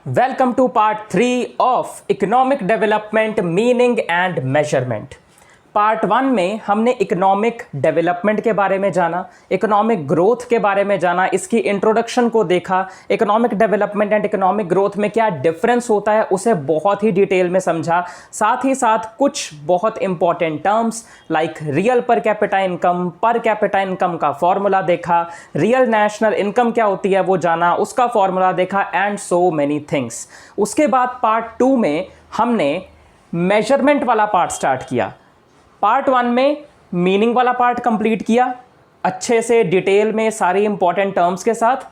Welcome to part 3 of Economic Development Meaning and Measurement. Part 1 में हमने economic development के बारे में जाना, इकोनॉमिक ग्रोथ के बारे में जाना, इसकी इंट्रोडक्शन को देखा, economic development and economic growth में क्या डिफरेंस होता है उसे बहुत ही डिटेल में समझा। साथ ही साथ कुछ बहुत इंपॉर्टेंट टर्म्स लाइक रियल पर कैपिटा इनकम का फॉर्मूला देखा, रियल नेशनल इनकम क्या होती है वो जाना, उसका फॉर्मूला देखा एंड सो मेनी थिंग्स। उसके बाद पार्ट 2 में हमने मेजरमेंट वाला पार्ट स्टार्ट किया। पार्ट 1 में मीनिंग वाला पार्ट कंप्लीट किया अच्छे से डिटेल में सारी इंपॉर्टेंट टर्म्स के साथ।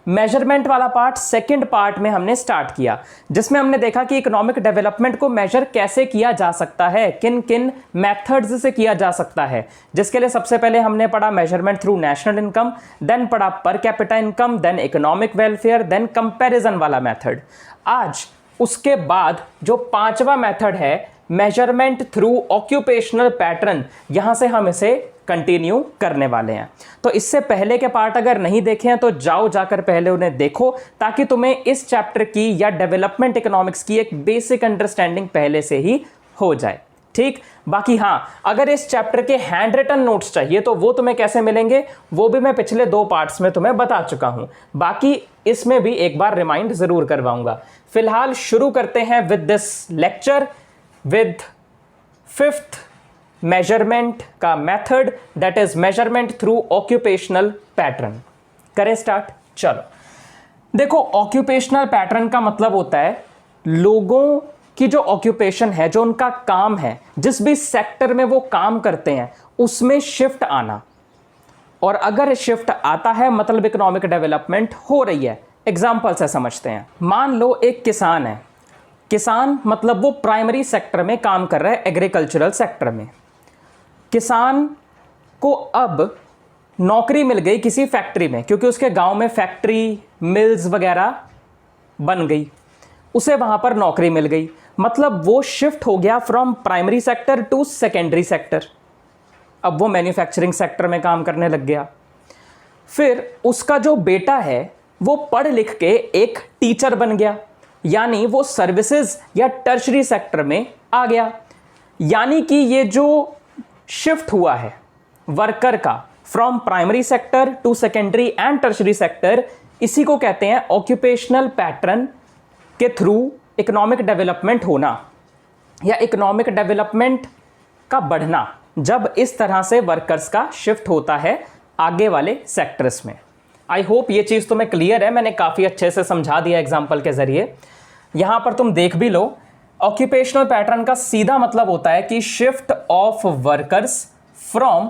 मेजरमेंट वाला पार्ट सेकंड पार्ट में हमने स्टार्ट किया, जिसमें हमने देखा कि इकोनॉमिक डेवलपमेंट को मेजर कैसे किया जा सकता है, किन किन मेथड्स से किया जा सकता है। जिसके लिए सबसे पहले हमने पढ़ा measurement through national income, then पढ़ा per capita income, then economic welfare, then comparison वाला मेथड। आज उसके बाद जो पांचवा मेथड है मेजरमेंट थ्रू ऑक्यूपेशनल पैटर्न, यहां से हम इसे कंटिन्यू करने वाले हैं। तो इससे पहले के पार्ट अगर नहीं देखे हैं तो जाकर पहले उन्हें देखो, ताकि तुम्हें इस चैप्टर की या डेवलपमेंट इकोनॉमिक्स की एक बेसिक अंडरस्टैंडिंग पहले से ही हो जाए। ठीक, बाकी हाँ, अगर इस चैप्टर के हैंड रिटन नोट्स चाहिए तो वो तुम्हें कैसे मिलेंगे वो भी मैं पिछले 2 पार्ट्स में तुम्हें बता चुका हूं। बाकी इसमें भी एक बार रिमाइंड जरूर करवाऊंगा। फिलहाल शुरू करते हैं with this lecture with 5th measurement का method, that is measurement through occupational pattern। करें स्टार्ट। चलो देखो, ऑक्यूपेशनल पैटर्न का मतलब होता है लोगों की जो ऑक्यूपेशन है, जो उनका काम है, जिस भी सेक्टर में वो काम करते हैं उसमें शिफ्ट आना। और अगर शिफ्ट आता है मतलब इकोनॉमिक डेवलपमेंट हो रही है। एग्जाम्पल से समझते हैं। मान लो एक किसान है, किसान मतलब वो प्राइमरी सेक्टर में काम कर रहा है, एग्रीकल्चरल सेक्टर में। किसान को अब नौकरी मिल गई किसी फैक्ट्री में, क्योंकि उसके गांव में फैक्ट्री मिल्स वगैरह बन गई, उसे वहां पर नौकरी मिल गई। मतलब वो शिफ्ट हो गया from primary sector to secondary sector. अब वो मैन्युफैक्चरिंग सेक्टर में काम करने लग गया। फिर उसका जो बेटा है वो पढ़ लिख के एक टीचर बन गया, यानी वो सर्विसेज या टर्शरी सेक्टर में आ गया। यानी कि ये जो शिफ्ट हुआ है वर्कर का from primary sector to secondary and tertiary sector, इसी को कहते हैं ऑक्यूपेशनल पैटर्न के थ्रू इकोनॉमिक डेवलपमेंट होना या इकोनॉमिक डेवलपमेंट का बढ़ना, जब इस तरह से वर्कर्स का शिफ्ट होता है आगे वाले सेक्टर्स में। आई होप ये चीज़ तुम्हें क्लियर है, मैंने काफ़ी अच्छे से समझा दिया एग्जाम्पल के ज़रिए। यहाँ पर तुम देख भी लो, ऑक्यूपेशनल पैटर्न का सीधा मतलब होता है कि shift of workers from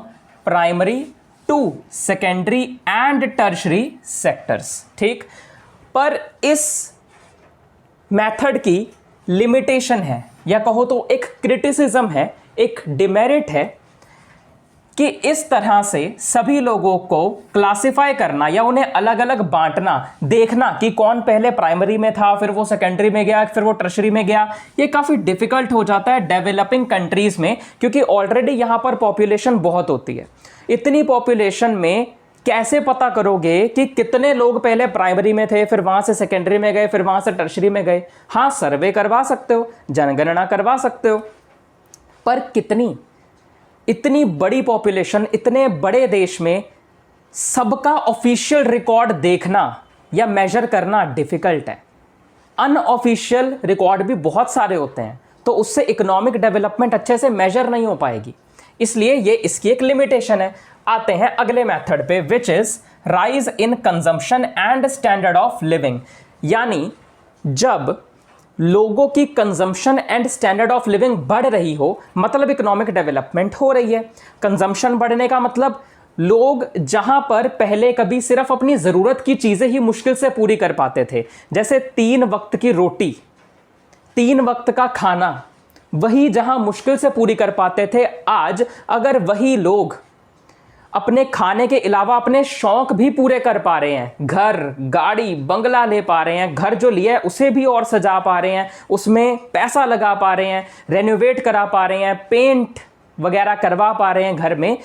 primary to secondary and tertiary sectors. ठीक, पर इस मेथड की लिमिटेशन है, या कहो तो एक क्रिटिसिज्म है, एक डिमेरिट है कि इस तरह से सभी लोगों को क्लासिफाई करना या उन्हें अलग अलग बांटना, देखना कि कौन पहले प्राइमरी में था, फिर वो सेकेंडरी में गया, फिर वो टर्शरी में गया, ये काफ़ी डिफिकल्ट हो जाता है डेवलपिंग कंट्रीज़ में, क्योंकि ऑलरेडी यहाँ पर पॉपुलेशन बहुत होती है। इतनी पॉपुलेशन में कैसे पता करोगे कि कितने लोग पहले प्राइमरी में थे, फिर वहाँ से सेकेंडरी में गए, फिर वहाँ से टर्शरी में गए। हाँ, सर्वे करवा सकते हो, जनगणना करवा सकते हो, पर कितनी? इतनी बड़ी पॉपुलेशन, इतने बड़े देश में सबका ऑफिशियल रिकॉर्ड देखना या मेजर करना डिफिकल्ट है। अनऑफिशियल रिकॉर्ड भी बहुत सारे होते हैं, तो उससे इकोनॉमिक डेवलपमेंट अच्छे से मेजर नहीं हो पाएगी। इसलिए ये इसकी एक लिमिटेशन है। आते हैं अगले मेथड पे, which is rise in consumption and standard of living. यानी जब लोगों की consumption and standard of living बढ़ रही हो, मतलब इकोनॉमिक डेवलपमेंट हो रही है। कंजम्पशन बढ़ने का मतलब लोग जहां पर पहले कभी सिर्फ अपनी ज़रूरत की चीज़ें ही मुश्किल से पूरी कर पाते थे, जैसे 3 वक्त की रोटी, 3 वक्त का खाना, वही जहां मुश्किल से पूरी कर पाते थे, आज अगर वही लोग अपने खाने के अलावा अपने शौक भी पूरे कर पा रहे हैं, घर गाड़ी बंगला ले पा रहे हैं, घर जो लिया है उसे भी और सजा पा रहे हैं, उसमें पैसा लगा पा रहे हैं, रेनोवेट करा पा रहे हैं, पेंट वगैरह करवा पा रहे हैं घर में,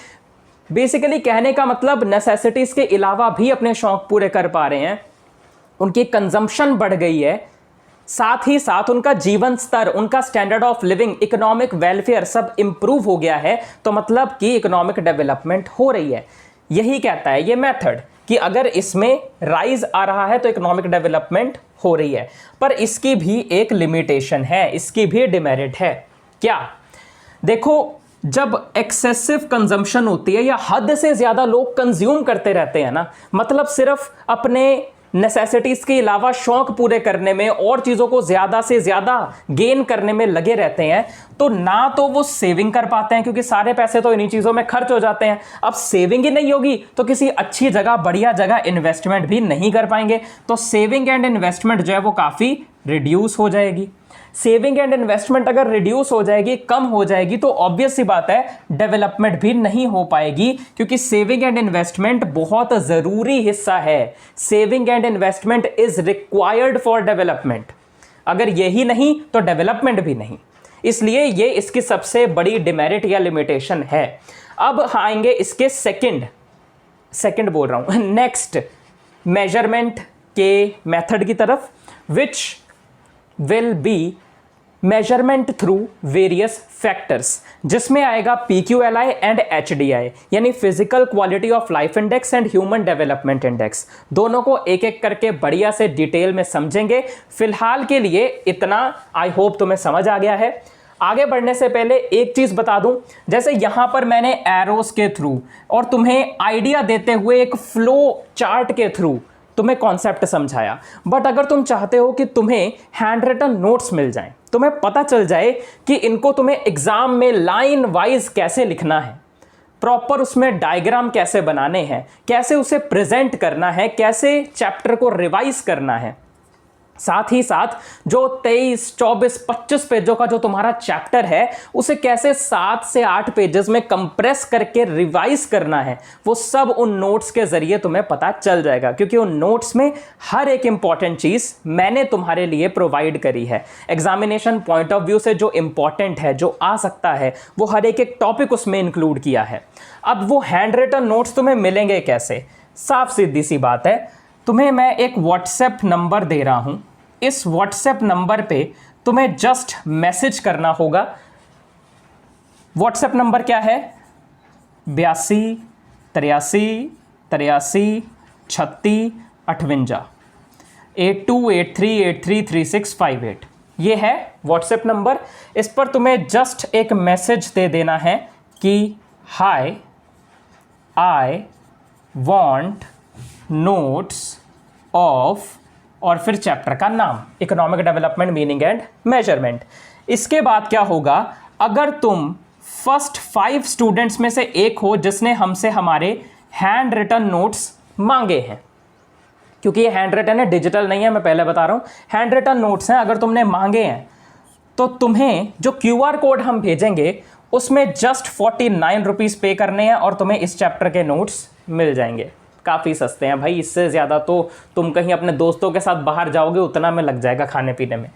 बेसिकली कहने का मतलब नेसेसिटीज़ के अलावा भी अपने शौक पूरे कर पा रहे हैं, उनकी कंजम्पशन बढ़ गई है, साथ ही साथ उनका जीवन स्तर, उनका standard of living, economic welfare सब इंप्रूव हो गया है, तो मतलब कि इकोनॉमिक डेवलपमेंट हो रही है। यही कहता है ये मेथड कि अगर इसमें राइज आ रहा है तो इकोनॉमिक डेवलपमेंट हो रही है। पर इसकी भी एक लिमिटेशन है, इसकी भी डिमेरिट है। क्या? देखो, जब एक्सेसिव कंजम्पशन होती है या हद से ज़्यादा लोग कंज्यूम करते रहते हैं ना, मतलब सिर्फ अपने नेसेसिटीज़ के अलावा शौक पूरे करने में और चीज़ों को ज़्यादा से ज़्यादा गेन करने में लगे रहते हैं, तो ना तो वो सेविंग कर पाते हैं क्योंकि सारे पैसे तो इन्हीं चीज़ों में खर्च हो जाते हैं। अब सेविंग ही नहीं होगी तो किसी अच्छी जगह, बढ़िया जगह इन्वेस्टमेंट भी नहीं कर पाएंगे, तो सेविंग एंड इन्वेस्टमेंट जो है वो काफ़ी रिड्यूस हो जाएगी। सेविंग एंड इन्वेस्टमेंट अगर रिड्यूस हो जाएगी, कम हो जाएगी, तो ऑब्वियस सी बात है डेवलपमेंट भी नहीं हो पाएगी, क्योंकि सेविंग एंड इन्वेस्टमेंट बहुत ज़रूरी हिस्सा है। Saving and investment is required for development. अगर यही नहीं तो डेवलपमेंट भी नहीं। इसलिए ये इसकी सबसे बड़ी डिमेरिट या लिमिटेशन है। अब आएंगे इसके सेकंड बोल रहा हूं, नेक्स्ट मेजरमेंट के मेथड की तरफ, which will be measurement through various factors, जिसमें आएगा PQLI एंड HDI, यानी physical quality of life index and human development index. दोनों को एक एक करके बढ़िया से डिटेल में समझेंगे। फिलहाल के लिए इतना आई होप तुम्हें समझ आ गया है। आगे बढ़ने से पहले एक चीज बता दूं, जैसे यहां पर मैंने एरोस के थ्रू और तुम्हें आइडिया देते हुए एक फ्लो चार्ट के थ्रू तुम्हें कॉन्सेप्ट समझाया, बट अगर तुम चाहते हो कि तुम्हें हैंड रिटन नोट्स मिल जाएं, तुम्हें पता चल जाए कि इनको तुम्हें एग्जाम में लाइन वाइज कैसे लिखना है, प्रॉपर उसमें डायग्राम कैसे बनाने हैं, कैसे उसे प्रेजेंट करना है, कैसे चैप्टर को रिवाइज करना है, साथ ही साथ जो 23, 24, 25 पेजों का जो तुम्हारा चैप्टर है उसे कैसे 7 से 8 पेजेस में कंप्रेस करके रिवाइज करना है, वो सब उन नोट्स के जरिए तुम्हें पता चल जाएगा, क्योंकि उन नोट्स में हर एक इंपॉर्टेंट चीज मैंने तुम्हारे लिए प्रोवाइड करी है। एग्जामिनेशन पॉइंट ऑफ व्यू से जो इंपॉर्टेंट है, जो आ सकता है, वो हर एक टॉपिक उसमें इंक्लूड किया है। अब वो हैंड रिटन नोट्स तुम्हें मिलेंगे कैसे? साफ सीधी सी बात है, तुम्हें मैं एक व्हाट्सएप नंबर दे रहा हूं। इस व्हाट्सएप नंबर पे तुम्हें जस्ट मैसेज करना होगा। व्हाट्सएप नंबर क्या है? 82 83 83 36 58 8283833658। ये है व्हाट्सएप नंबर। इस पर तुम्हें जस्ट एक मैसेज दे देना है कि हाय, आई वॉन्ट नोट्स ऑफ, और फिर चैप्टर का नाम, economic development meaning and measurement. इसके बाद क्या होगा, अगर तुम फर्स्ट 5 स्टूडेंट्स में से एक हो जिसने हमसे हमारे हैंड रिटन नोट्स मांगे हैं, क्योंकि ये हैंड रिटन है, डिजिटल नहीं है, मैं पहले बता रहा हूं, हैंड रिटन नोट्स हैं, अगर तुमने मांगे हैं तो तुम्हें जो QR कोड हम भेजेंगे उसमें जस्ट 49 रुपीज़ पे करने हैं और तुम्हें इस चैप्टर के नोट्स मिल जाएंगे। काफ़ी सस्ते हैं भाई, इससे ज़्यादा तो तुम कहीं अपने दोस्तों के साथ बाहर जाओगे उतना में लग जाएगा खाने पीने में।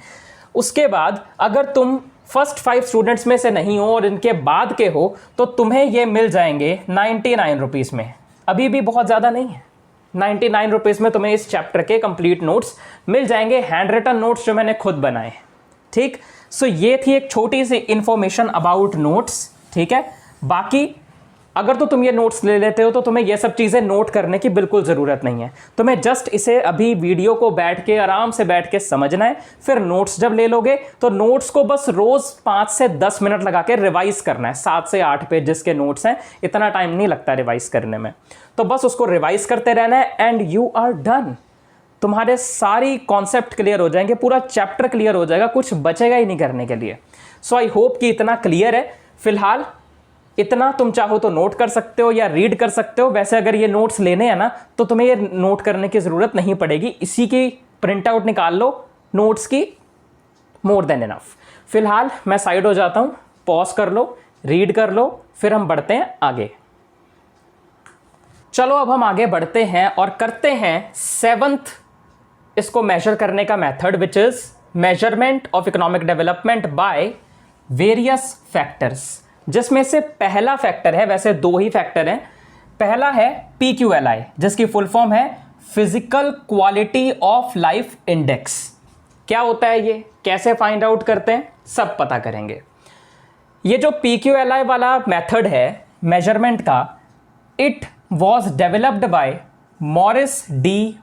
उसके बाद अगर तुम फर्स्ट 5 स्टूडेंट्स में से नहीं हो और इनके बाद के हो तो तुम्हें ये मिल जाएंगे 99 रुपीज़ में। अभी भी बहुत ज़्यादा नहीं है, 99 रुपीज़ में तुम्हें इस चैप्टर के कंप्लीट नोट्स मिल जाएंगे, हैंड रिटन नोट्स जो मैंने खुद बनाए हैं। ठीक, सो ये थी एक छोटी सी इंफॉर्मेशन अबाउट नोट्स। ठीक है, बाकी अगर तो तुम ये नोट्स ले लेते हो तो तुम्हें ये सब चीज़ें नोट करने की बिल्कुल ज़रूरत नहीं है। तुम्हें जस्ट इसे अभी वीडियो को बैठ के आराम से बैठ के समझना है, फिर नोट्स जब ले लोगे तो नोट्स को बस रोज़ 5 से 10 मिनट लगा के रिवाइज करना है। 7 से 8 पेज जिसके नोट्स हैं, इतना टाइम नहीं लगता रिवाइज करने में, तो बस उसको रिवाइज करते रहना है एंड यू आर डन। तुम्हारे सारी कॉन्सेप्ट क्लियर हो जाएंगे, पूरा चैप्टर क्लियर हो जाएगा, कुछ बचेगा ही नहीं करने के लिए। सो आई होप कि इतना क्लियर है। फिलहाल इतना तुम चाहो तो नोट कर सकते हो या रीड कर सकते हो। वैसे अगर ये नोट्स लेने हैं ना तो तुम्हें ये नोट करने की ज़रूरत नहीं पड़ेगी, इसी की प्रिंट आउट निकाल लो नोट्स की, मोर देन इनफ। फिलहाल मैं साइड हो जाता हूँ, पॉज कर लो, रीड कर लो, फिर हम बढ़ते हैं आगे। चलो अब हम आगे बढ़ते हैं और करते हैं 7th इसको मेजर करने का method, which is measurement of economic development by various factors, जिसमें से पहला फैक्टर है, वैसे 2 ही फैक्टर हैं। पहला है PQLI, जिसकी फुल फॉर्म है physical quality of life index. क्या होता है ये, कैसे फाइंड आउट करते हैं, सब पता करेंगे। ये जो PQLI वाला मेथड है मेजरमेंट का, it was developed by Morris D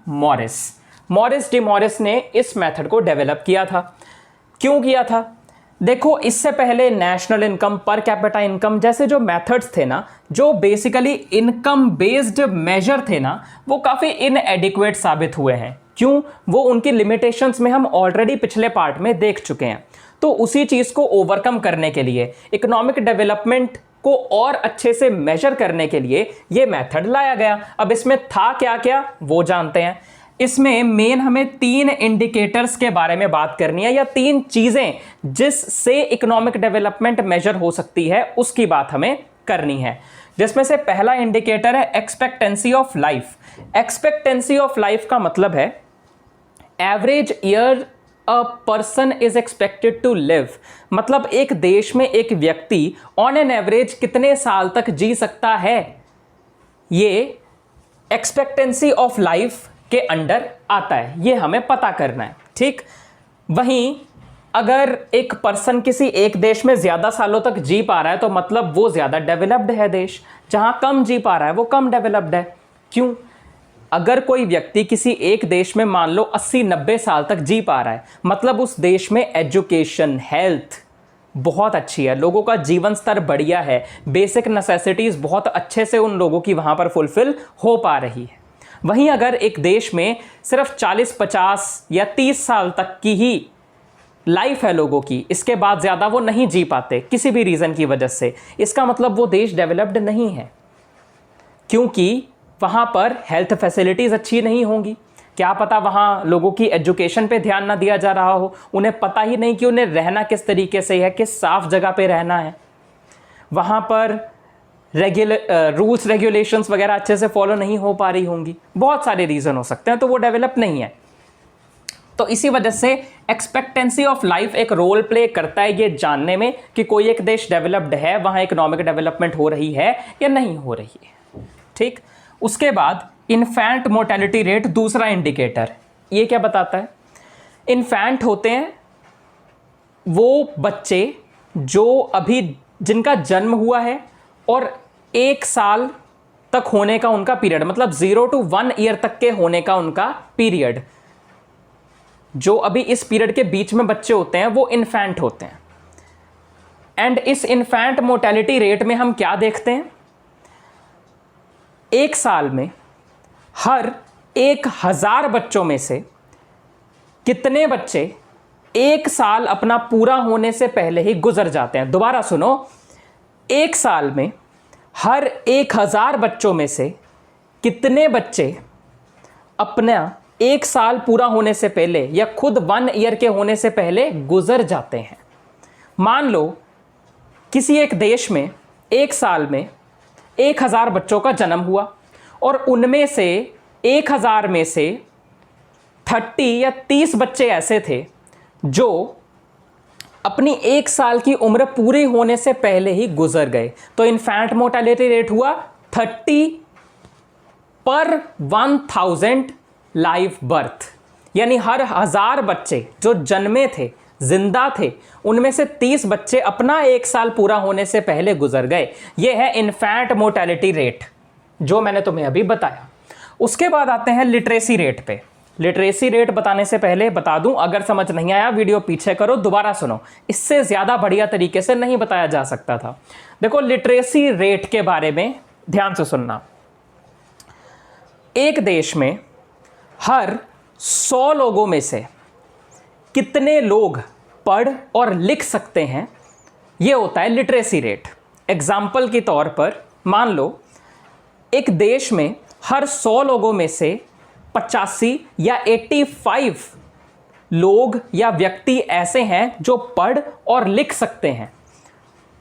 Morris ने इस मेथड को डेवलप किया था। क्यों किया था? देखो, इससे पहले नेशनल इनकम, पर कैपिटा इनकम जैसे जो मेथड्स थे ना, जो बेसिकली इनकम बेस्ड मेजर थे ना, वो काफ़ी इनएडिक्वेट साबित हुए हैं। क्यों? वो उनकी लिमिटेशंस में हम ऑलरेडी पिछले पार्ट में देख चुके हैं। तो उसी चीज़ को ओवरकम करने के लिए, इकोनॉमिक डेवलपमेंट को और अच्छे से मेजर करने के लिए ये मेथड लाया गया। अब इसमें था क्या क्या वो जानते हैं। इसमें मेन हमें 3 इंडिकेटर्स के बारे में बात करनी है, या 3 चीज़ें जिससे इकोनॉमिक डेवलपमेंट मेजर हो सकती है उसकी बात हमें करनी है। जिसमें से पहला इंडिकेटर है expectancy of life. Expectancy of life का मतलब है average year a person is expected to live. मतलब एक देश में एक व्यक्ति ऑन एन एवरेज कितने साल तक जी सकता है, ये एक्सपेक्टेंसी ऑफ लाइफ के अंडर आता है, ये हमें पता करना है। ठीक, वहीं अगर एक पर्सन किसी एक देश में ज़्यादा सालों तक जी पा रहा है तो मतलब वो ज़्यादा डेवलप्ड है देश। जहाँ कम जी पा रहा है वो कम डेवलप्ड है। क्यों? अगर कोई व्यक्ति किसी एक देश में मान लो 80-90 साल तक जी पा रहा है, मतलब उस देश में एजुकेशन, हेल्थ बहुत अच्छी है, लोगों का जीवन स्तर बढ़िया है, बेसिक नेसेसिटीज़ बहुत अच्छे से उन लोगों की वहाँ पर फुलफिल हो पा रही है। वहीं अगर एक देश में सिर्फ 40-50 या 30 साल तक की ही लाइफ है लोगों की, इसके बाद ज़्यादा वो नहीं जी पाते किसी भी रीज़न की वजह से, इसका मतलब वो देश डेवलप्ड नहीं है, क्योंकि वहाँ पर हेल्थ फैसिलिटीज़ अच्छी नहीं होंगी। क्या पता वहाँ लोगों की एजुकेशन पे ध्यान ना दिया जा रहा हो, उन्हें पता ही नहीं कि उन्हें रहना किस तरीके से है, किस साफ जगह पे रहना है। वहाँ पर रूल्स रेगुलेशंस वगैरह अच्छे से फॉलो नहीं हो पा रही होंगी, बहुत सारे रीज़न हो सकते हैं, तो वो डेवलप नहीं है। तो इसी वजह से एक्सपेक्टेंसी ऑफ लाइफ एक रोल प्ले करता है ये जानने में कि कोई एक देश डेवलप्ड है, वहाँ इकोनॉमिक डेवलपमेंट हो रही है या नहीं हो रही है। ठीक, उसके बाद इन्फेंट मोर्टेलिटी रेट, दूसरा इंडिकेटर। ये क्या बताता है? इन्फेंट होते हैं वो बच्चे जो अभी जिनका जन्म हुआ है और 1 साल तक होने का उनका पीरियड, मतलब 0 to 1 ईयर तक के होने का उनका पीरियड, जो अभी इस पीरियड के बीच में बच्चे होते हैं वो इन्फेंट होते हैं। एंड इस इन्फेंट मोर्टेलिटी रेट में हम क्या देखते हैं? 1 साल में हर 1000 बच्चों में से कितने बच्चे 1 साल अपना पूरा होने से पहले ही गुजर जाते हैं। दोबारा सुनो, 1 साल में हर 1000 बच्चों में से कितने बच्चे अपना 1 साल पूरा होने से पहले या खुद 1 ईयर के होने से पहले गुजर जाते हैं। मान लो किसी एक देश में 1 साल में 1000 बच्चों का जन्म हुआ और उनमें से 1000 में से 30 या 30 बच्चे ऐसे थे जो अपनी 1 साल की उम्र पूरी होने से पहले ही गुजर गए। तो इन्फेंट मोर्टेलिटी रेट हुआ 30 पर 1000 लाइव बर्थ, यानी हर 1000 बच्चे जो जन्मे थे, जिंदा थे, उनमें से 30 बच्चे अपना 1 साल पूरा होने से पहले गुजर गए। यह है इन्फेंट मोर्टेलिटी रेट जो मैंने तुम्हें अभी बताया। उसके बाद आते हैं लिटरेसी रेट पे। लिटरेसी रेट बताने से पहले बता दूं, अगर समझ नहीं आया वीडियो पीछे करो, दोबारा सुनो, इससे ज़्यादा बढ़िया तरीके से नहीं बताया जा सकता था। देखो, लिटरेसी रेट के बारे में ध्यान से सुनना। एक देश में हर 100 लोगों में से कितने लोग पढ़ और लिख सकते हैं, यह होता है लिटरेसी रेट। एग्जाम्पल के तौर पर मान लो एक देश में हर 100 लोगों में से 85 या 85 लोग या व्यक्ति ऐसे हैं जो पढ़ और लिख सकते हैं,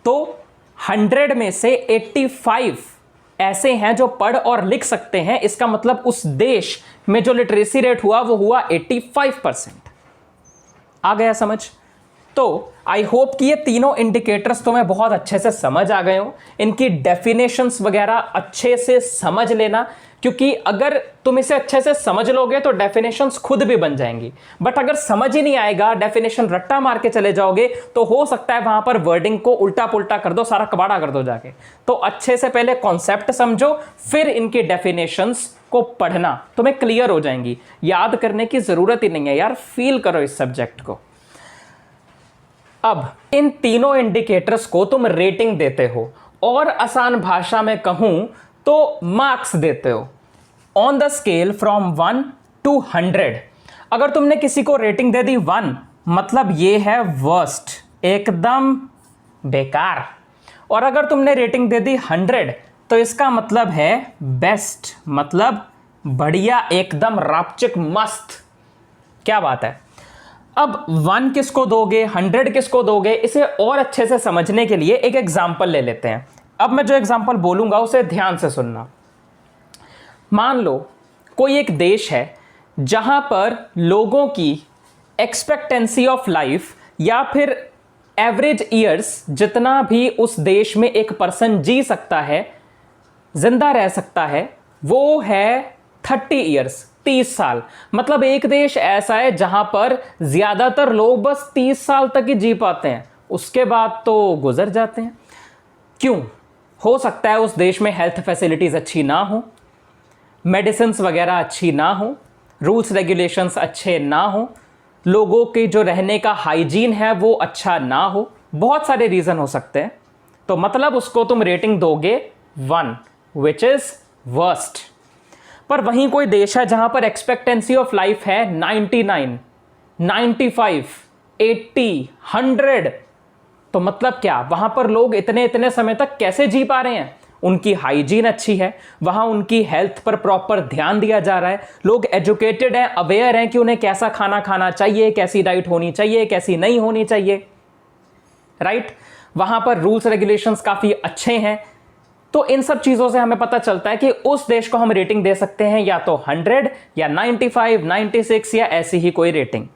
तो 100 में से 85 ऐसे हैं जो पढ़ और लिख सकते हैं। इसका मतलब उस देश में जो लिटरेसी रेट हुआ वो हुआ 85%। आ गया समझ? तो आई होप कि ये तीनों इंडिकेटर्स तुम्हें बहुत अच्छे से समझ आ गए हो। इनकी डेफिनेशंस वगैरह अच्छे से समझ लेना, क्योंकि अगर तुम इसे अच्छे से समझ लोगे तो डेफिनेशंस खुद भी बन जाएंगी। बट अगर समझ ही नहीं आएगा, डेफिनेशन रट्टा मार के चले जाओगे, तो हो सकता है वहां पर वर्डिंग को उल्टा पुल्टा कर दो, सारा कबाड़ा कर दो जाके। तो अच्छे से पहले कॉन्सेप्ट समझो, फिर इनकी डेफिनेशंस को पढ़ना, तुम्हें क्लियर हो जाएंगी। याद करने की जरूरत ही नहीं है यार, फील करो इस सब्जेक्ट को। अब इन तीनों इंडिकेटर्स को तुम रेटिंग देते हो, और आसान भाषा में कहूं तो मार्क्स देते हो on the scale from 1 to 100। अगर तुमने किसी को रेटिंग दे दी 1, मतलब ये है वर्स्ट, एकदम बेकार। और अगर तुमने रेटिंग दे दी 100, तो इसका मतलब है बेस्ट, मतलब बढ़िया, एकदम रापचिक मस्त। क्या बात है। अब 1 किसको दोगे, 100 किसको दोगे, इसे और अच्छे से समझने के लिए एक एग्जाम्पल ले लेते हैं। अब मैं जो एग्जाम्पल बोलूंगा उसे ध्यान से सुनना। मान लो कोई एक देश है जहां पर लोगों की एक्सपेक्टेंसी ऑफ लाइफ, या फिर एवरेज ईयर्स जितना भी उस देश में एक पर्सन जी सकता है, जिंदा रह सकता है, वो है 30 ईयर्स, 30 साल। मतलब एक देश ऐसा है जहां पर ज्यादातर लोग बस 30 साल तक ही जी पाते हैं, उसके बाद तो गुजर जाते हैं। क्यों? हो सकता है उस देश में हेल्थ फैसिलिटीज अच्छी ना हो, मेडिसिन्स वगैरह अच्छी ना हो, रूल्स रेगुलेशंस अच्छे ना हो, लोगों के जो रहने का हाइजीन है वो अच्छा ना हो, बहुत सारे रीजन हो सकते हैं। तो मतलब उसको तुम रेटिंग दोगे 1, विच इज वर्स्ट। पर वहीं कोई देश है जहां पर एक्सपेक्टेंसी ऑफ लाइफ है 99, 95, 80, 100। तो मतलब क्या, वहां पर लोग इतने इतने समय तक कैसे जी पा रहे हैं? उनकी हाइजीन अच्छी है, वहां उनकी हेल्थ पर प्रॉपर ध्यान दिया जा रहा है, लोग एजुकेटेड हैं, अवेयर हैं कि उन्हें कैसा खाना खाना चाहिए, कैसी डाइट होनी चाहिए, कैसी नहीं होनी चाहिए, राइट? वहां पर रूल्स रेगुलेशंस काफी अच्छे हैं। तो इन सब चीजों से हमें पता चलता है कि उस देश को हम रेटिंग दे सकते हैं या तो 100 या 95, 96 या ऐसी ही कोई रेटिंग।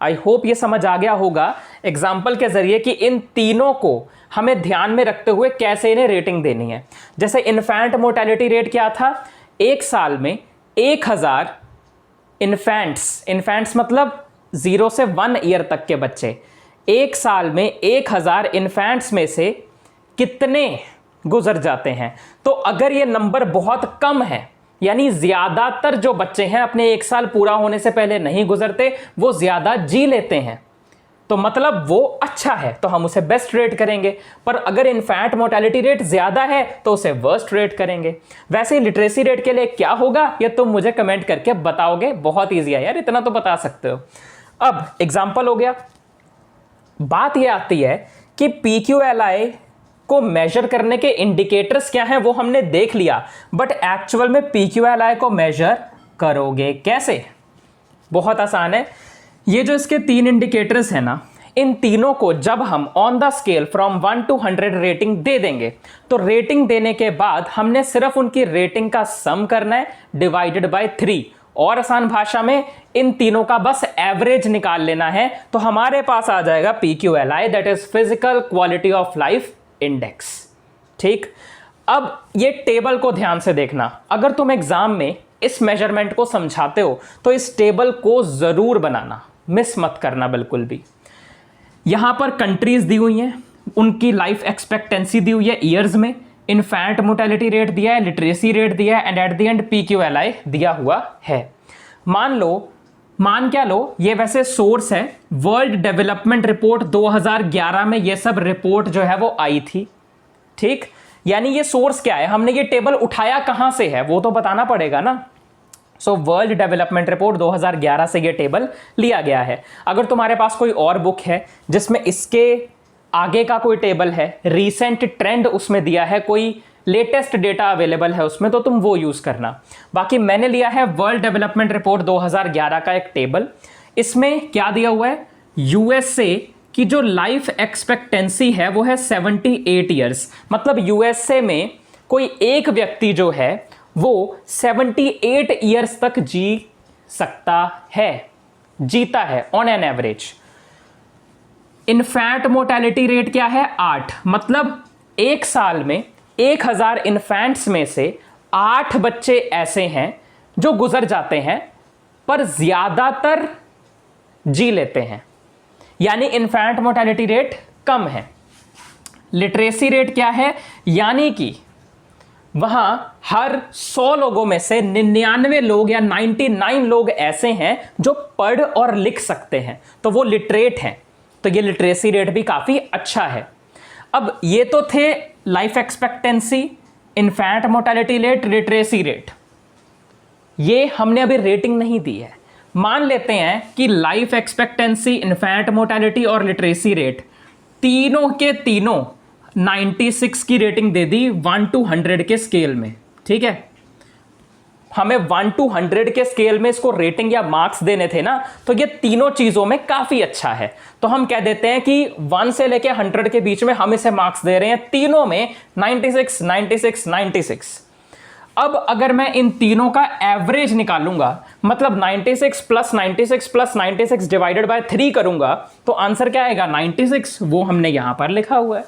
आई होप ये समझ आ गया होगा एग्जाम्पल के जरिए कि इन तीनों को हमें ध्यान में रखते हुए कैसे इन्हें रेटिंग देनी है। जैसे इन्फेंट मोर्टेलिटी रेट क्या था, एक साल में 1000 इन्फेंट्स मतलब 0 से 1 ईयर तक के बच्चे, एक साल में 1000 इन्फेंट्स में से कितने गुजर जाते हैं। तो अगर ये नंबर बहुत कम है, यानी ज्यादातर जो बच्चे हैं अपने 1 साल पूरा होने से पहले नहीं गुजरते, वो ज्यादा जी लेते हैं, तो मतलब वो अच्छा है, तो हम उसे बेस्ट रेट करेंगे। पर अगर इन्फेंट मोर्टेलिटी रेट ज्यादा है तो उसे वर्स्ट रेट करेंगे। वैसे ही लिटरेसी रेट के लिए क्या होगा ये तुम मुझे कमेंट करके बताओगे। बहुत ईजी है यार, इतना तो बता सकते हो। अब एग्जाम्पल हो गया। बात यह आती है कि PQLI को मेजर करने के इंडिकेटर्स क्या हैं वो हमने देख लिया, बट एक्चुअल में PQLI को मेजर करोगे कैसे? बहुत आसान है। ये जो इसके 3 इंडिकेटर्स हैं ना, इन तीनों को जब हम on the scale from 1 to 100 rating दे देंगे, तो रेटिंग देने के बाद हमने सिर्फ उनकी रेटिंग का सम करना है डिवाइडेड बाय 3, और आसान भाषा में इन तीनों का बस एवरेज निकाल लेना है, तो हमारे पास आ जाएगा PQLI, that is physical quality of life index. ठीक, अब ये टेबल को ध्यान से देखना। अगर तुम एग्जाम में इस मेजरमेंट को समझाते हो तो इस टेबल को जरूर बनाना, मिस मत करना बिल्कुल भी। यहां पर कंट्रीज दी हुई हैं, उनकी लाइफ एक्सपेक्टेंसी दी हुई है ईयर्स में, इन्फेंट मोर्टेलिटी रेट दिया है, लिटरेसी रेट दिया है, and at the end PQLI दिया हुआ है। मान क्या लो, ये वैसे सोर्स है वर्ल्ड डेवलपमेंट रिपोर्ट 2011 में ये सब रिपोर्ट जो है वो आई थी। ठीक, यानी ये सोर्स क्या है, हमने ये टेबल उठाया कहां से है वो तो बताना पड़ेगा ना। सो वर्ल्ड डेवलपमेंट रिपोर्ट 2011 से ये टेबल लिया गया है। अगर तुम्हारे पास कोई और बुक है जिसमें इसके आगे का कोई टेबल है, रीसेंट ट्रेंड उसमें दिया है, कोई लेटेस्ट डेटा अवेलेबल है उसमें, तो तुम वो यूज करना। बाकी मैंने लिया है वर्ल्ड डेवलपमेंट रिपोर्ट 2011 का एक टेबल। इसमें क्या दिया हुआ है, USA की जो लाइफ एक्सपेक्टेंसी है वो है 78 ईयर्स। मतलब USA में कोई एक व्यक्ति जो है वो 78 ईयर्स तक जीता है on an average. Infant mortality rate क्या है? 8। मतलब एक साल में 1000 इन्फैंट्स में से 8 बच्चे ऐसे हैं जो गुजर जाते हैं, पर ज्यादातर जी लेते हैं, यानी इन्फैंट मोर्टेलिटी रेट कम है। लिटरेसी रेट क्या है? यानी कि वहां हर 100 लोगों में से 99 लोग या 99 लोग ऐसे हैं जो पढ़ और लिख सकते हैं, तो वो लिटरेट हैं। तो ये लिटरेसी रेट भी काफी अच्छा है। अब ये तो थे life expectancy, infant mortality rate, literacy rate. ये हमने अभी रेटिंग नहीं दी है। मान लेते हैं कि लाइफ एक्सपेक्टेंसी, इन्फैंट मोर्टेलिटी और लिटरेसी रेट तीनों के तीनों 96 की रेटिंग दे दी 1 to 100 के स्केल में। ठीक है, हमें 1 to 100 के स्केल में इसको रेटिंग या मार्क्स देने थे ना, तो ये तीनों चीजों में काफी अच्छा है। तो हम कह देते हैं कि 1 से लेके 100 के बीच में हम इसे मार्क्स दे रहे हैं, तीनों में 96, 96, 96। अब अगर मैं इन तीनों का एवरेज निकालूंगा, मतलब 96 प्लस 96 प्लस 96 डिवाइडेड बाय 3 करूंगा, तो आंसर क्या आएगा? 96। वो हमने यहां पर लिखा हुआ है।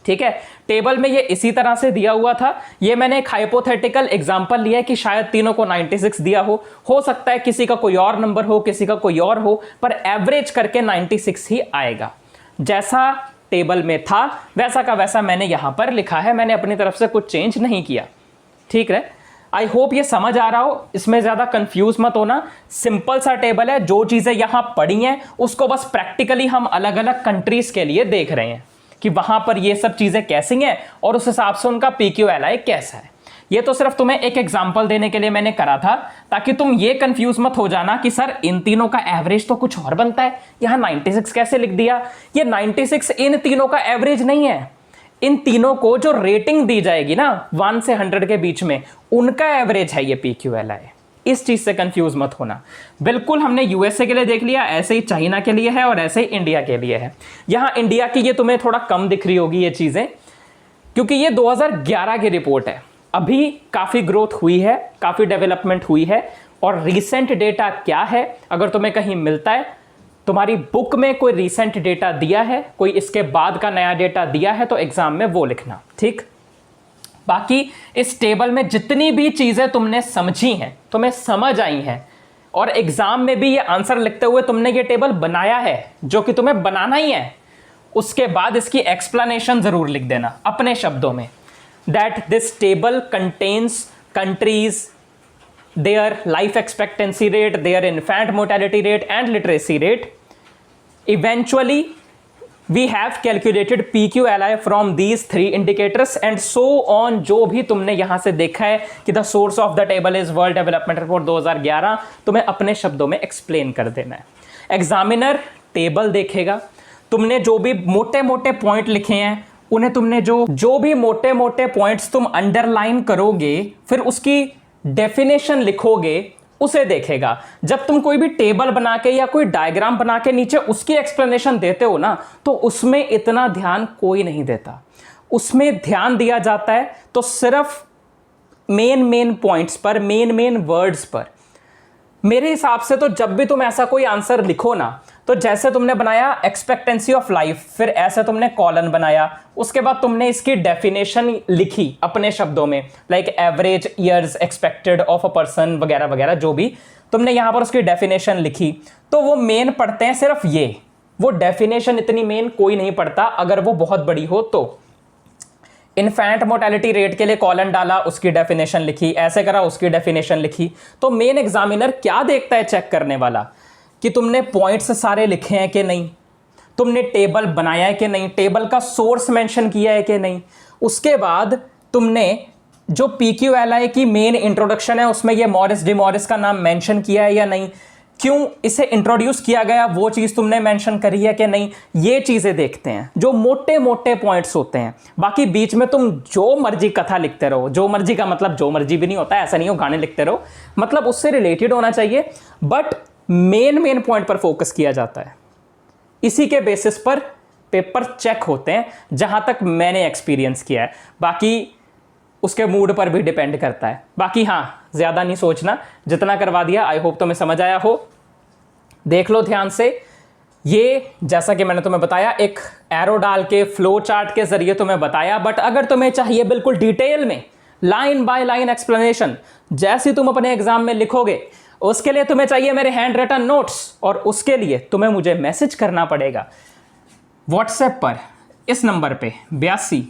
ठीक है, टेबल में ये इसी तरह से दिया हुआ था। ये मैंने एक हाइपोथेटिकल एग्जांपल लिया है कि शायद तीनों को 96 दिया हो सकता है किसी का कोई और नंबर हो, किसी का कोई और हो, पर एवरेज करके 96 ही आएगा। जैसा टेबल में था वैसा का वैसा मैंने यहां पर लिखा है, मैंने अपनी तरफ से कुछ चेंज नहीं किया। ठीक है, आई होप ये समझ आ रहा हो, इसमें ज्यादा कंफ्यूज मत होना। सिंपल सा टेबल है, जो चीजें यहां पढ़ी हैं उसको बस प्रैक्टिकली हम अलग अलग कंट्रीज के लिए देख रहे हैं कि वहां पर ये सब चीजें कैसी हैं और उस हिसाब से उनका PQLI कैसा है। ये तो सिर्फ तुम्हें एक एग्जांपल देने के लिए मैंने करा था, ताकि तुम ये कंफ्यूज मत हो जाना कि सर इन तीनों का एवरेज तो कुछ और बनता है, यहां 96 कैसे लिख दिया। ये 96 इन तीनों का एवरेज नहीं है, इन तीनों को जो रेटिंग दी जाएगी ना 1 से 100 के बीच में, उनका एवरेज है ये PQLI। इस चीज से कंफ्यूज मत होना। बिल्कुल हमने यूएसए के लिए देख लिया, ऐसे ही चाइना के लिए है और ऐसे ही इंडिया के लिए है। यहां इंडिया की ये तुम्हें थोड़ा कम दिख रही होगी ये चीजें, क्योंकि ये 2011 की रिपोर्ट है। अभी काफी ग्रोथ हुई है, काफी डेवलपमेंट हुई है। और रीसेंट डेटा क्या है, अगर तुम्हें कहीं मिलता है, तुम्हारी बुक में कोई रीसेंट डेटा दिया है, कोई इसके बाद का नया डेटा दिया है, तो एग्जाम में वो लिखना। ठीक, बाकी इस टेबल में जितनी भी चीजें तुमने समझी हैं, तुम्हें समझ आई हैं, और एग्जाम में भी ये आंसर लिखते हुए तुमने ये टेबल बनाया है, जो कि तुम्हें बनाना ही है, उसके बाद इसकी एक्सप्लेनेशन जरूर लिख देना अपने शब्दों में, that this table contains countries, their life expectancy rate, their infant mortality rate and literacy rate. Eventually we have calculated PQLI from these 3 indicators and so on। जो भी तुमने यहां से देखा है कि the source of the table is World Development Report 2011, तुम्हें अपने शब्दों में एक्सप्लेन कर देना है। एग्जामिनर टेबल देखेगा, तुमने जो भी मोटे मोटे पॉइंट लिखे हैं उन्हें, तुमने जो भी मोटे मोटे पॉइंट्स तुम अंडरलाइन करोगे, फिर उसकी डेफिनेशन लिखोगे, उसे देखेगा। जब तुम कोई भी टेबल बना के या कोई डायग्राम बना के नीचे उसकी एक्सप्लेनेशन देते हो ना, तो उसमें इतना ध्यान कोई नहीं देता। उसमें ध्यान दिया जाता है तो सिर्फ मेन पॉइंट्स पर, मेन वर्ड्स पर। मेरे हिसाब से तो जब भी तुम ऐसा कोई आंसर लिखो ना, तो जैसे तुमने बनाया एक्सपेक्टेंसी ऑफ लाइफ, फिर ऐसे तुमने कॉलन बनाया, उसके बाद तुमने इसकी डेफिनेशन लिखी अपने शब्दों में, like average years expected of a person वगैरह वगैरह, जो भी तुमने यहां पर उसकी डेफिनेशन लिखी। तो वो मेन पढ़ते हैं सिर्फ ये, वो डेफिनेशन इतनी मेन कोई नहीं पढ़ता अगर वो बहुत बड़ी हो तो। इन्फैंट मोर्टेलिटी रेट के लिए कॉलन डाला, उसकी डेफिनेशन लिखी, ऐसे करा, उसकी डेफिनेशन लिखी। तो मेन एग्जामिनर क्या देखता है चेक करने वाला, कि तुमने पॉइंट्स सारे लिखे हैं कि नहीं, तुमने टेबल बनाया है कि नहीं, टेबल का सोर्स मेंशन किया है कि नहीं, उसके बाद तुमने जो PQLI की मेन इंट्रोडक्शन है उसमें ये मॉरिस डी मॉरिस का नाम मेंशन किया है या नहीं, क्यों इसे इंट्रोड्यूस किया गया वो चीज तुमने मेंशन करी है कि नहीं। ये चीजें देखते हैं, जो मोटे मोटे पॉइंट्स होते हैं। बाकी बीच में तुम जो मर्जी कथा लिखते रहो, जो मर्जी का मतलब जो मर्जी भी नहीं होता, ऐसा नहीं हो गाने लिखते रहो, मतलब उससे रिलेटेड होना चाहिए, बट मेन पॉइंट पर फोकस किया जाता है। इसी के बेसिस पर पेपर चेक होते हैं, जहां तक मैंने एक्सपीरियंस किया है। बाकी उसके मूड पर भी डिपेंड करता है। बाकी हाँ, ज़्यादा नहीं सोचना, जितना करवा दिया। आई होप तुम्हें समझ आया हो। देख लो ध्यान से, ये जैसा कि मैंने तुम्हें बताया एक एरो डाल के फ्लो चार्ट के जरिए तुम्हें बताया, बट अगर तुम्हें चाहिए बिल्कुल डिटेल में लाइन बाय लाइन एक्सप्लेनेशन जैसी तुम अपने एग्जाम में लिखोगे, उसके लिए तुम्हें चाहिए मेरे हैंड रिटन नोट्स, और उसके लिए तुम्हें मुझे मैसेज करना पड़ेगा व्हाट्सएप पर इस नंबर पे 82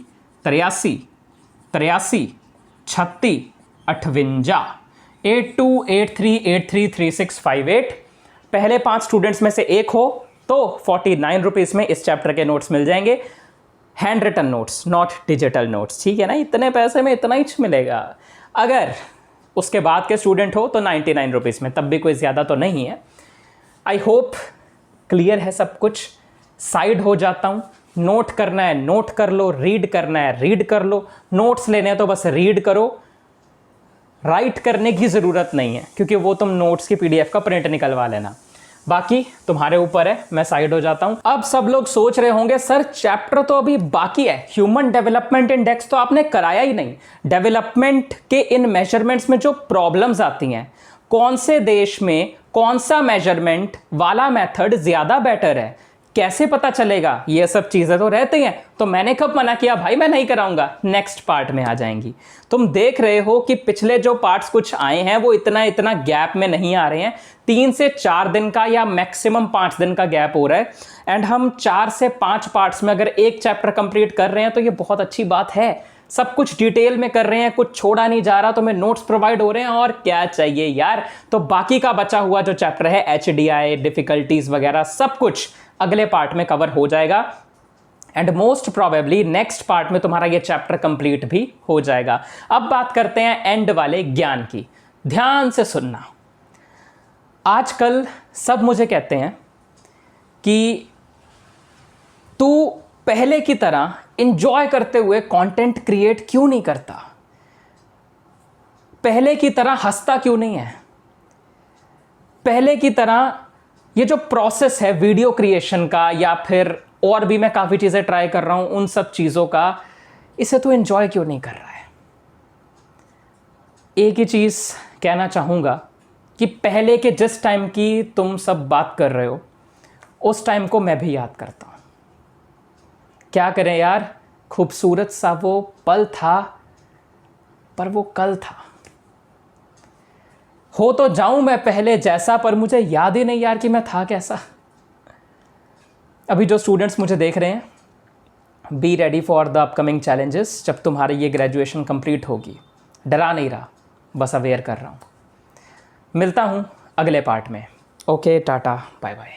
83 83 36 58 8283833658। पहले 5 स्टूडेंट्स में से एक हो तो 49 रुपीज़ में इस चैप्टर के नोट्स मिल जाएंगे, handwritten notes, not digital notes, ठीक है ना। इतने पैसे में इतना ही मिलेगा। अगर उसके बाद के स्टूडेंट हो तो 99 रुपीज़ में, तब भी कोई ज़्यादा तो नहीं है। आई होप क्लियर है सब कुछ। साइड हो जाता हूँ, नोट करना है नोट कर लो, रीड करना है रीड कर लो, नोट्स लेने हैं तो बस रीड करो, राइट करने की ज़रूरत नहीं है क्योंकि वो तुम नोट्स की PDF का प्रिंट निकलवा लेना, बाकी तुम्हारे ऊपर है। मैं साइड हो जाता हूं। अब सब लोग सोच रहे होंगे सर चैप्टर तो अभी बाकी है, ह्यूमन डेवलपमेंट इंडेक्स तो आपने कराया ही नहीं। डेवलपमेंट के इन मेजरमेंट्स में जो प्रॉब्लम्स आती हैं, कौन से देश में कौन सा मेजरमेंट वाला मेथड ज़्यादा बेटर है, कैसे पता चलेगा, ये सब चीज़ें तो रहती हैं। तो मैंने कब मना किया भाई मैं नहीं कराऊंगा, नेक्स्ट पार्ट में आ जाएंगी। तुम देख रहे हो कि पिछले जो पार्ट्स कुछ आए हैं वो इतना गैप में नहीं आ रहे हैं, 3 से 4 दिन का या मैक्सिमम 5 दिन का गैप हो रहा है। एंड हम 4 से 5 पार्ट्स में अगर एक चैप्टर कंप्लीट कर रहे हैं तो ये बहुत अच्छी बात है। सब कुछ डिटेल में कर रहे हैं, कुछ छोड़ा नहीं जा रहा, तो मैं नोट्स प्रोवाइड हो रहे हैं, और क्या चाहिए यार। तो बाकी का बचा हुआ जो चैप्टर है HDI, डिफिकल्टीज वगैरह सब कुछ अगले पार्ट में कवर हो जाएगा। And most probably next part में तुम्हारा ये चैप्टर कंप्लीट भी हो जाएगा। अब बात करते हैं एंड वाले ज्ञान की। ध्यान से सुनना। आजकल सब मुझे कहते हैं कि तू पहले की तरह एंजॉय करते हुए कंटेंट क्रिएट क्यों नहीं करता, पहले की तरह हंसता क्यों नहीं है, पहले की तरह ये जो प्रोसेस है वीडियो क्रिएशन का या फिर और भी मैं काफ़ी चीज़ें ट्राई कर रहा हूं उन सब चीज़ों का, इसे तो एंजॉय क्यों नहीं कर रहा है। एक ही चीज़ कहना चाहूँगा कि पहले के जिस टाइम की तुम सब बात कर रहे हो उस टाइम को मैं भी याद करता हूँ। क्या करें यार, खूबसूरत सा वो पल था, पर वो कल था। हो तो जाऊं मैं पहले जैसा, पर मुझे याद ही नहीं यार कि मैं था कैसा। अभी जो स्टूडेंट्स मुझे देख रहे हैं, be ready for the upcoming challenges. जब तुम्हारी ये ग्रेजुएशन कंप्लीट होगी, डरा नहीं रहा, बस अवेयर कर रहा हूँ। मिलता हूँ अगले पार्ट में। Okay, tata, bye bye.